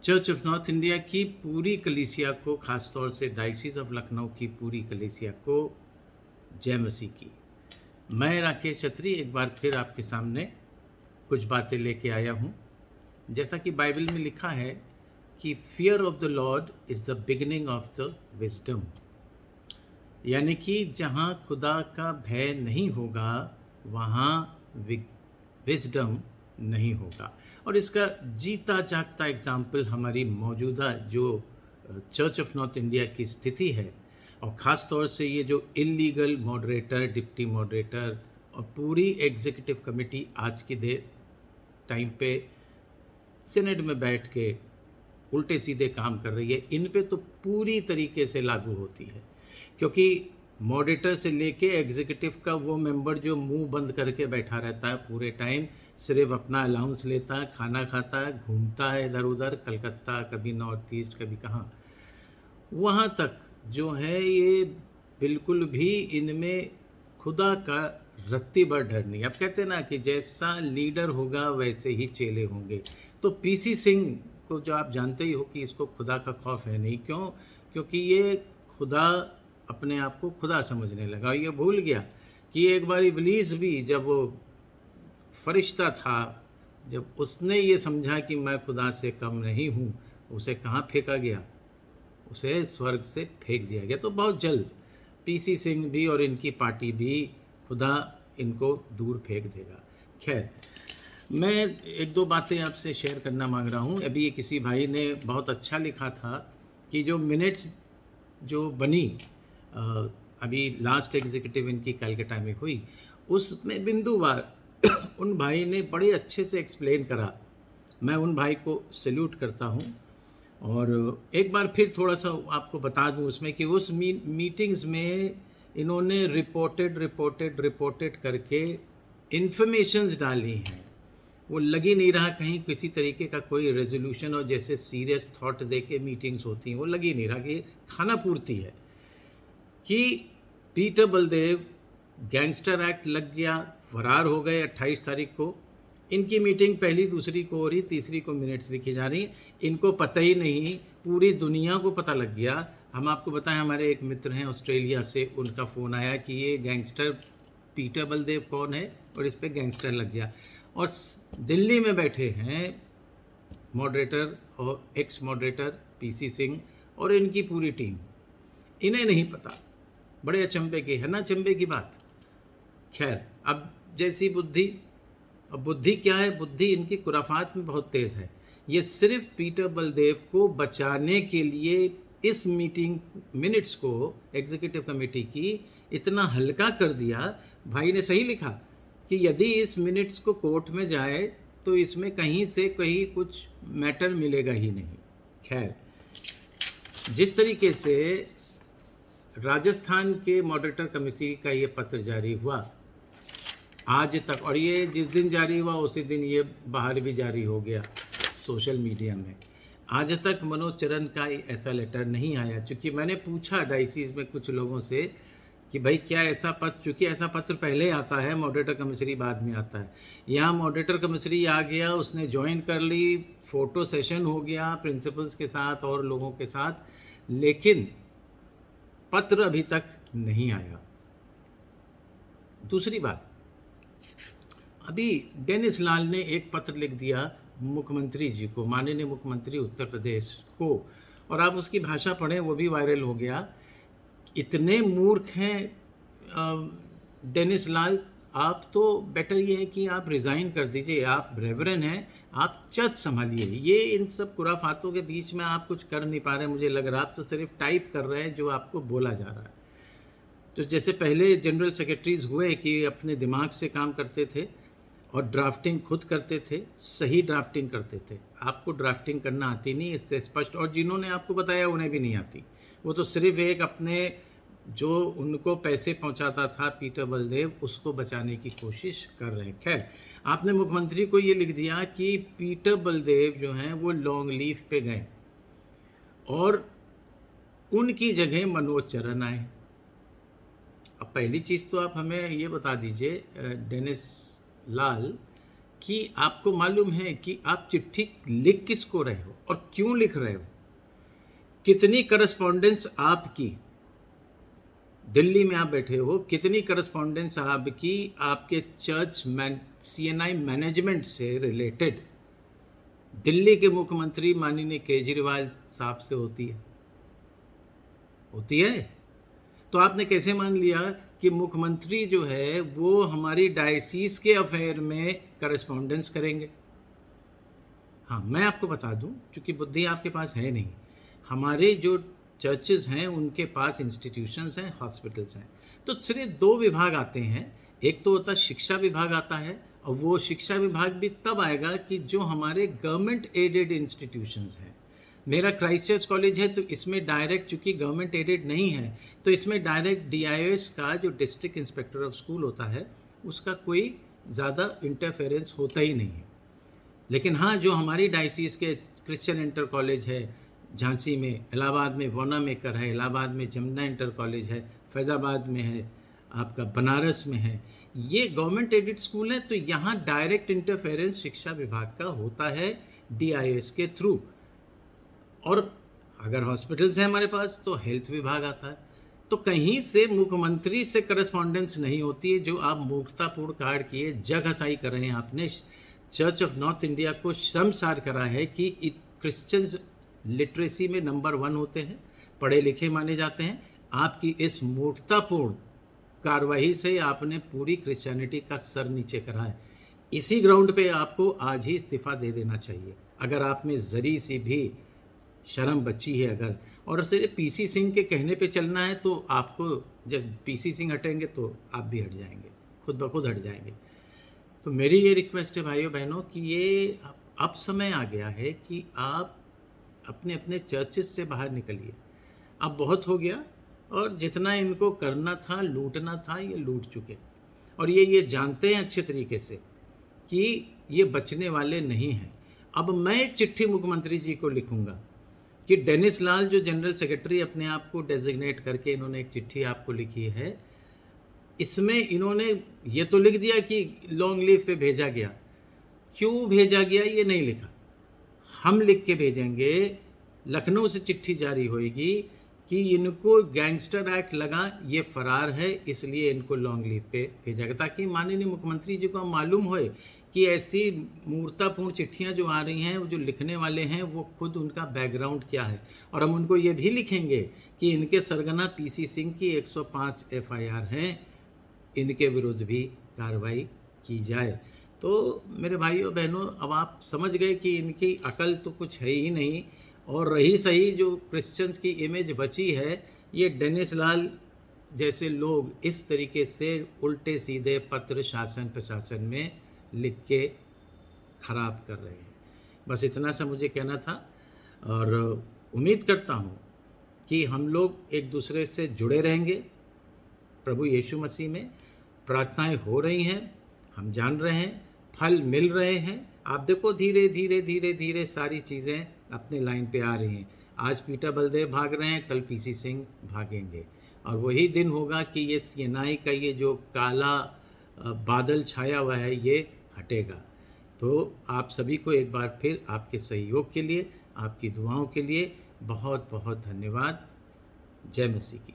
Church of north India की पूरी कलीसिया को, ख़ास तौर से डायसिस ऑफ लखनऊ की पूरी कलीसिया को जय मसीह की। मैं राकेश छत्री एक बार फिर आपके सामने कुछ बातें लेके आया हूँ। जैसा कि बाइबल में लिखा है कि fear of the Lord is the beginning of the wisdom, यानी कि जहाँ खुदा का भय नहीं होगा वहाँ विजडम नहीं होगा। और इसका जीता जागता एग्जाम्पल हमारी मौजूदा जो चर्च ऑफ नॉर्थ इंडिया की स्थिति है, और ख़ास तौर से ये जो इलीगल मॉडरेटर, डिप्टी मॉडरेटर और पूरी एग्जीक्यूटिव कमेटी आज की टाइम पे सीनेट में बैठ के उल्टे सीधे काम कर रही है, इन पे तो पूरी तरीके से लागू होती है। क्योंकि मॉडरेटर से लेके एग्जीक्यूटिव का वो मेंबर जो मुंह बंद करके बैठा रहता है पूरे टाइम, सिर्फ अपना अलाउंस लेता है, खाना खाता है, घूमता है इधर उधर, कलकत्ता, कभी नॉर्थ ईस्ट, कभी कहाँ, वहाँ तक जो है ये बिल्कुल भी इनमें खुदा का रत्ती भर डर नहीं। अब कहते हैं ना कि जैसा लीडर होगा वैसे ही चेले होंगे। तो पीसी सिंह को जो आप जानते ही हो कि इसको खुदा का खौफ है नहीं। क्यों? क्योंकि ये खुदा, अपने आप को खुदा समझने लगा। ये भूल गया कि एक बार इब्लीस भी जब वो फरिश्ता था, जब उसने ये समझा कि मैं खुदा से कम नहीं हूँ, उसे कहाँ फेंका गया? उसे स्वर्ग से फेंक दिया गया। तो बहुत जल्द पीसी सिंह भी और इनकी पार्टी भी, खुदा इनको दूर फेंक देगा। खैर, मैं एक दो बातें आपसे शेयर करना मांग रहा हूँ। अभी किसी भाई ने बहुत अच्छा लिखा था कि जो मिनट्स जो बनी अभी लास्ट एग्जीक्यूटिव इनकी कलकत्ता में हुई, उसमें बिंदुवार उन भाई ने बड़े अच्छे से एक्सप्लेन करा। मैं उन भाई को सैल्यूट करता हूँ। और एक बार फिर थोड़ा सा आपको बता दूं उसमें कि उस मीटिंग्स में इन्होंने रिपोर्टेड करके इन्फॉर्मेशंस डाली हैं। वो लग ही नहीं रहा कहीं किसी तरीके का कोई रेजोल्यूशन और जैसे सीरियस थॉट दे के मीटिंग्स होती हैं, वो लग ही नहीं रहा कि खाना पूर्ति है। कि पीटर बलदेव गैंगस्टर एक्ट लग गया, फरार हो गए 28 तारीख को। इनकी मीटिंग पहली दूसरी को हो रही, तीसरी को मिनट्स लिखी जा रही। इनको पता ही नहीं, पूरी दुनिया को पता लग गया। हम आपको बताएं, हमारे एक मित्र हैं ऑस्ट्रेलिया से, उनका फ़ोन आया कि ये गैंगस्टर पीटर बलदेव कौन है और इस पर गैंगस्टर लग गया। और दिल्ली में बैठे हैं मॉडरेटर और एक्स मॉडरेटर पीसी सिंह और इनकी पूरी टीम, इन्हें नहीं पता। बड़े अचंभे की है ना, अचंभे की बात। खैर, अब जैसी बुद्धि, अब बुद्धि क्या है? बुद्धि इनकी खुराफात में बहुत तेज़ है। ये सिर्फ पीटर बलदेव को बचाने के लिए इस मीटिंग मिनट्स को एग्जीक्यूटिव कमेटी की इतना हल्का कर दिया। भाई ने सही लिखा कि यदि इस मिनट्स को कोर्ट में जाए तो इसमें कहीं से कहीं कुछ मैटर मिलेगा ही नहीं। खैर, जिस तरीके से राजस्थान के मॉडरेटर कमेटी का ये पत्र जारी हुआ आज तक, और ये जिस दिन जारी हुआ उसी दिन ये बाहर भी जारी हो गया सोशल मीडिया में, आज तक मनोज चरण का ऐसा लेटर नहीं आया। चूँकि मैंने पूछा डायसिस में कुछ लोगों से कि भाई क्या ऐसा पत्र, चूँकि ऐसा पत्र पहले आता है, मॉडरेटर कमिश्नरी बाद में आता है। यहाँ मॉडरेटर कमिश्नरी आ गया, उसने ज्वाइन कर ली, फ़ोटो सेशन हो गया प्रिंसिपल्स के साथ और लोगों के साथ, लेकिन पत्र अभी तक नहीं आया। दूसरी बात, अभी डेनिस लाल ने एक पत्र लिख दिया मुख्यमंत्री जी को, माननीय मुख्यमंत्री उत्तर प्रदेश को, और आप उसकी भाषा पढ़ें, वो भी वायरल हो गया। इतने मूर्ख हैं डेनिस लाल, आप तो बेटर ये है कि आप रिज़ाइन कर दीजिए। आप रेवरन हैं, आप चर्च संभालिए। ये इन सब खुराफातों के बीच में आप कुछ कर नहीं पा रहे, मुझे लग रहा। आप तो सिर्फ टाइप कर रहे हैं जो आपको बोला जा रहा है। तो जैसे पहले जनरल सेक्रेटरीज हुए कि अपने दिमाग से काम करते थे और ड्राफ्टिंग खुद करते थे, सही ड्राफ्टिंग करते थे। आपको ड्राफ्टिंग करना आती नहीं, इससे स्पष्ट, और जिन्होंने आपको बताया उन्हें भी नहीं आती। वो तो सिर्फ एक अपने जो उनको पैसे पहुंचाता था पीटर बलदेव, उसको बचाने की कोशिश कर रहे हैं। खैर, आपने मुख्यमंत्री को ये लिख दिया कि पीटर बलदेव जो हैं वो लॉन्ग लीव पे गए और उनकी जगह मनोज चरण आए। अब पहली चीज़ तो आप हमें ये बता दीजिए डेनिस लाल कि आपको मालूम है कि आप चिट्ठी लिख किसको रहे हो और क्यों लिख रहे हो? कितनी करस्पॉन्डेंस आपकी, दिल्ली में आप बैठे हो, कितनी करस्पॉन्डेंस आपकी आपके चर्च सीएनआई मैनेजमेंट से रिलेटेड दिल्ली के मुख्यमंत्री माननीय केजरीवाल साहब से होती है? होती है? तो आपने कैसे मान लिया कि मुख्यमंत्री जो है वो हमारी डायसीस के अफेयर में करस्पॉन्डेंस करेंगे? हाँ, मैं आपको बता दूं, क्योंकि बुद्धि आपके पास है नहीं, हमारे जो चर्चेज हैं उनके पास इंस्टीट्यूशंस हैं, हॉस्पिटल्स हैं, तो सिर्फ दो विभाग आते हैं। एक तो होता शिक्षा विभाग आता है, और वो शिक्षा विभाग भी तब आएगा कि जो हमारे गवर्नमेंट एडेड इंस्टीट्यूशंस हैं। मेरा क्राइस्ट चर्च कॉलेज है, तो इसमें डायरेक्ट, चूँकि गवर्नमेंट एडेड नहीं है, तो इसमें डायरेक्ट DIOS का जो डिस्ट्रिक्ट इंस्पेक्टर ऑफ स्कूल होता है उसका कोई ज़्यादा इंटरफेरेंस होता ही नहीं है। लेकिन हाँ, जो हमारी डायसीस के क्रिश्चियन इंटर कॉलेज है झांसी में, इलाहाबाद में वोना मेकर है, इलाहाबाद में जमुना इंटर कॉलेज है, फैज़ाबाद में है, आपका बनारस में है, ये गवर्नमेंट एडेड स्कूल हैं, तो यहाँ डायरेक्ट इंटरफेरेंस शिक्षा विभाग का होता है DIOS के थ्रू। और अगर हॉस्पिटल्स हैं हमारे पास तो हेल्थ विभाग आता है। तो कहीं से मुख्यमंत्री से करस्पॉन्डेंस नहीं होती है, जो आप मूर्खतापूर्ण कार्य किए, जग हसाई कर रहे हैं। आपने चर्च ऑफ नॉर्थ इंडिया को शर्मसार करा है कि क्रिश्चियन लिटरेसी में नंबर 1 होते हैं, पढ़े लिखे माने जाते हैं। आपकी इस मूर्खतापूर्ण कार्रवाई से आपने पूरी क्रिश्चियनिटी का सर नीचे करा है। इसी ग्राउंड पे आपको आज ही इस्तीफा दे देना चाहिए, अगर आप में जरी सी भी शर्म बची है अगर। और सिर्फ PC सिंह के कहने पे चलना है तो आपको, जब PC सिंह हटेंगे तो आप भी हट जाएंगे, खुद ब खुद हट जाएंगे। तो मेरी ये रिक्वेस्ट है भाइयों बहनों कि ये अब समय आ गया है कि आप अपने अपने चर्चेस से बाहर निकलिए। अब बहुत हो गया, और जितना इनको करना था, लूटना था, ये लूट चुके। और ये जानते हैं अच्छे तरीके से कि ये बचने वाले नहीं हैं। अब मैं एक चिट्ठी मुख्यमंत्री जी को लिखूंगा कि डेनिस लाल, जो जनरल सेक्रेटरी अपने आप को डेजिग्नेट करके इन्होंने एक चिट्ठी आपको लिखी है, इसमें इन्होंने ये तो लिख दिया कि लॉन्ग लीव पे भेजा गया। क्यों भेजा गया ये नहीं लिखा। हम लिख के भेजेंगे, लखनऊ से चिट्ठी जारी होएगी कि इनको गैंगस्टर एक्ट लगा, ये फरार है, इसलिए इनको लॉन्ग लीव पे भेजा गया, ताकि माननीय मुख्यमंत्री जी को मालूम होए कि ऐसी मूर्खतापूर्ण चिट्ठियां जो आ रही हैं, जो लिखने वाले हैं वो खुद उनका बैकग्राउंड क्या है। और हम उनको ये भी लिखेंगे कि इनके सरगना PC सिंह की 105 FIR हैं, इनके विरुद्ध भी कार्रवाई की जाए। तो मेरे भाइयों बहनों, अब आप समझ गए कि इनकी अकल तो कुछ है ही नहीं। और रही सही जो क्रिश्चियंस की इमेज बची है, ये डेनिस लाल जैसे लोग इस तरीके से उल्टे सीधे पत्र शासन प्रशासन में लिख के ख़राब कर रहे हैं। बस इतना सा मुझे कहना था, और उम्मीद करता हूँ कि हम लोग एक दूसरे से जुड़े रहेंगे। प्रभु यीशु मसीह में प्रार्थनाएं हो रही हैं, हम जान रहे हैं, फल मिल रहे हैं। आप देखो धीरे धीरे धीरे धीरे सारी चीज़ें अपने लाइन पे आ रही हैं। आज पीटर बलदेव भाग रहे हैं, कल PC सिंह भागेंगे, और वही दिन होगा कि ये CNI का ये जो काला बादल छाया हुआ है ये हटेगा। तो आप सभी को एक बार फिर आपके सहयोग के लिए, आपकी दुआओं के लिए बहुत बहुत धन्यवाद। जय मसीह की।